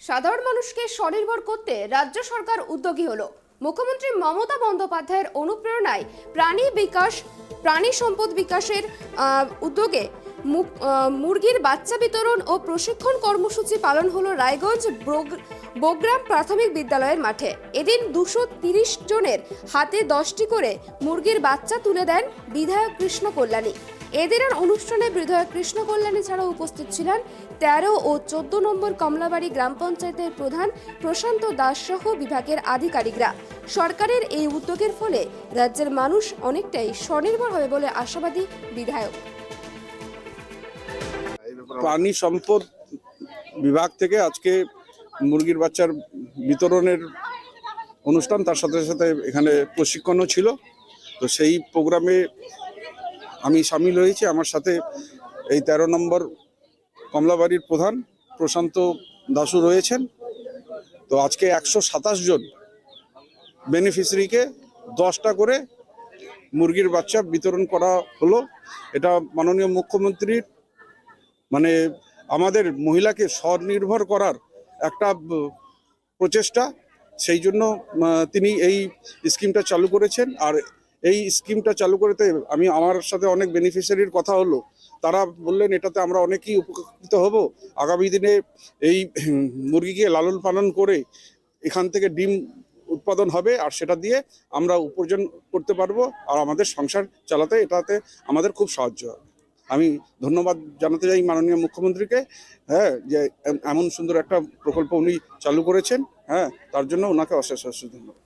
সাধারণ মানুষকে স্বনির্ভর করতে রাজ্য সরকার উদ্যোগী হলো। মুখ্যমন্ত্রী মমতা বন্দ্যোপাধ্যায়ের অনুপ্রেরণায় প্রাণী সম্পদ বিকাশের উদ্যোগে মুরগির বাচ্চা বিতরণ ও প্রশিক্ষণ কর্মসূচি পালন হলো রায়গঞ্জ বোগ্রাম প্রাথমিক বিদ্যালয়ের মাঠে। এদিন 230 জনের হাতে 10টি করে মুরগির বাচ্চা তুলে দেন বিধায়ক কৃষ্ণ কল্যাণী। এদিনের অনুষ্ঠানে বিধায়ক কৃষ্ণ কল্যাণী ছাড়াও উপস্থিত ছিলেন 13 ও 14 নম্বর কমলাবাড়ি গ্রাম পঞ্চায়েতের প্রধান প্রশান্ত দাস সহ বিভাগের আধিকারিকরা। সরকারের এই উদ্যোগের ফলে রাজ্যের মানুষ অনেকটাই স্বনির্ভর হবে বলে আশাবাদী বিধায়ক। প্রাণী সম্পদ বিভাগ থেকে আজকে মুরগির বাচ্চার বিতরণের অনুষ্ঠান, তার সাথে সাথে এখানে প্রশিক্ষণও ছিল। তো সেই প্রোগ্রামে আমি সামিল হয়েছি। আমার সাথে এই 13 নম্বর কমলাবাড়ির প্রধান প্রশান্ত দাসু রয়েছেন। তো আজকে 127 জন বেনিফিশিয়ারিকে 10টা করে মুরগির বাচ্চা বিতরণ করা হলো। এটা মাননীয় মুখ্যমন্ত্রীর আমাদের মহিলাকে স্বনির্ভর করার একটা প্রচেষ্টা। সেই জন্য তিনি এই স্কিমটা চালু করেছেন। আর এই স্কিমটা চালু করতে আমার সাথে অনেক বেনিফিশিয়ারির কথা হলো। তারা বললেন এটাতে আমরা অনেকেই উপকৃত হব। আগামী দিনে এই মুরগিকে লালন পালন করে এখান থেকে ডিম উৎপাদন হবে, আর সেটা দিয়ে আমরা উপার্জন করতে পারবো, আর আমাদের সংসার চালাতে এটাতে আমাদের খুব সাহায্য হবে। আমি ধন্যবাদ জানাতে চাই মাননীয় মুখ্যমন্ত্রীকে, যে এমন সুন্দর একটা প্রকল্প উনি চালু করেছেন, তার জন্য ওনাকে অশেষ অশেষ ধন্যবাদ।